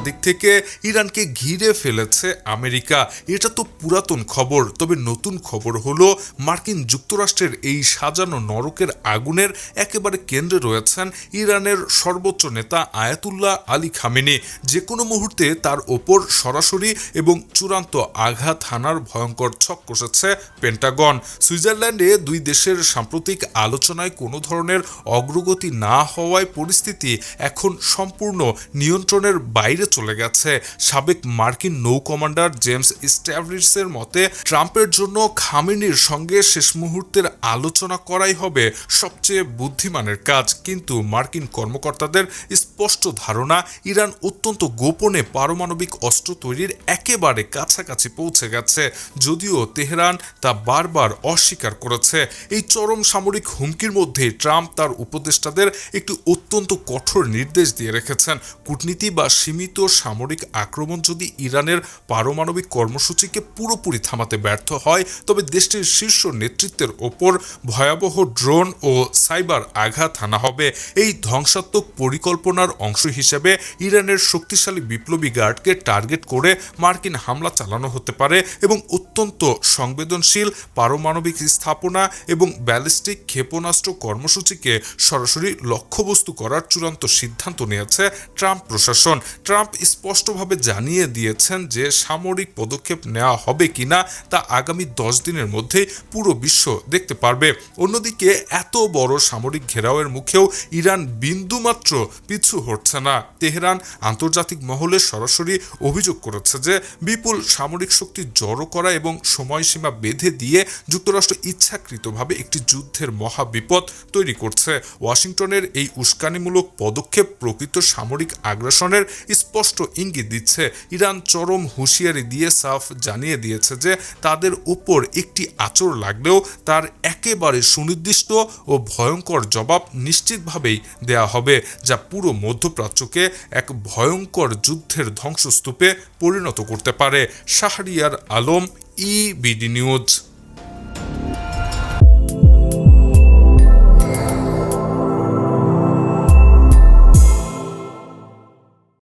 চারদিক থেকে ইরানকে ঘিরে ফেলেছে আমেরিকা। এটা তো পুরাতন খবর, তবে নতুন খবর হলো মার্কিন যুক্তরাষ্ট্রের এই সাজানো নরকের আগুনের একেবারে কেন্দ্রে রয়েছেন ইরানের সর্বোচ্চ নেতা আয়াতুল্লাহ আলী খামেনি। যে কোনো মুহূর্তে তার ওপর সরাসরি এবং চূড়ান্ত আঘাত হানার ভয়ঙ্কর ছক কষেছে পেন্টাগন। সুইজারল্যান্ডে দুই দেশের সাম্প্রতিক আলোচনায় কোনো ধরনের অগ্রগতি না হওয়ায় পরিস্থিতি এখন সম্পূর্ণ নিয়ন্ত্রণের বাইরে চলে গেছে। সাবেক মার্কিন নৌ কমান্ডার জেমস স্ট্যাভরিসের মতে ট্রাম্পের জন্য খামেনির সঙ্গে শেষ মুহূর্তের আলোচনা করাই হবে সবচেয়ে বুদ্ধিমানের কাজ। কিন্তু মার্কিন কর্মকর্তাদের স্পষ্ট ধারণা ইরান অত্যন্ত গোপনে পারমাণবিক অস্ত্র তৈরির একেবারে কাছাকাছি পৌঁছে গেছে, যদিও তেহরান তা বারবার অস্বীকার করেছে। এই চরম সামরিক হুমকির মধ্যে ট্রাম্প তার উপদেষ্টাদের একটি অত্যন্ত কঠোর নির্দেশ দিয়ে রেখেছেন। কূটনীতি বা সীমিত সামরিক আক্রমণ যদি ইরানের পারমাণবিক কর্মসূচিকে পুরোপুরি থামাতে ব্যর্থ হয়, তবে দেশটির শীর্ষ নেতৃত্বের ওপর ভয়াবহ ড্রোন ও সাইবার আঘাত হানা হবে। এই ধ্বংসাত্মক পরিকল্পনার অংশ হিসেবে ইরানের শক্তিশালী বিপ্লবী গার্ডকে টার্গেট করে মার্কিন হামলা চালানো হতে পারে এবং অত্যন্ত সংবেদনশীল পারমাণবিক স্থাপনা এবং ব্যালিস্টিক ক্ষেপণাস্ত্র কর্মসূচিকে সরাসরি লক্ষ্যবস্তু করার চূড়ান্ত সিদ্ধান্ত নিয়েছে ট্রাম্প প্রশাসন। ট্রাম্প স্পষ্টভাবে জানিয়ে দিয়েছেন যে সামরিক পদক্ষেপ নেওয়া হবে কিনা তা আগামী 10 দিনের মধ্যেই পুরো বিশ্ব দেখতে পারবে। অন্যদিকে এত বড় সামরিক ঘেরাওয়ের মুখেও ইরান বিন্দুমাত্র পিছু হটছে না। তেহরান আন্তর্জাতিক মহলে সরাসরি অভিযোগ করেছে যে বিপুল সামরিক শক্তি জড়ো করা এবং সময়সীমা বেঁধে দিয়ে যুক্তরাষ্ট্র ইচ্ছাকৃতভাবে একটি যুদ্ধের মহাবিপদ তৈরি করছে। ওয়াশিংটনের এই উস্কানিমূলক পদক্ষেপ প্রকৃত সামরিক আগ্রাসনের স্পষ্ট ইঙ্গিত দিচ্ছে। ইরান চরম হুঁশিয়ারি দিয়ে সাফ জানিয়ে দিয়েছে যে তাদের উপর একটি আঁচড় লাগলেও তার একেবারে সুনির্দিষ্ট ও ভয়ঙ্কর জবাব নিশ্চিতভাবেই দেয়া হবে, যা পুরো মধ্যপ্রাচ্যকে এক ভয়ঙ্কর যুদ্ধের ধ্বংসস্তূপে পরিণত করতে পারে। Shahriar Alam, EBD news.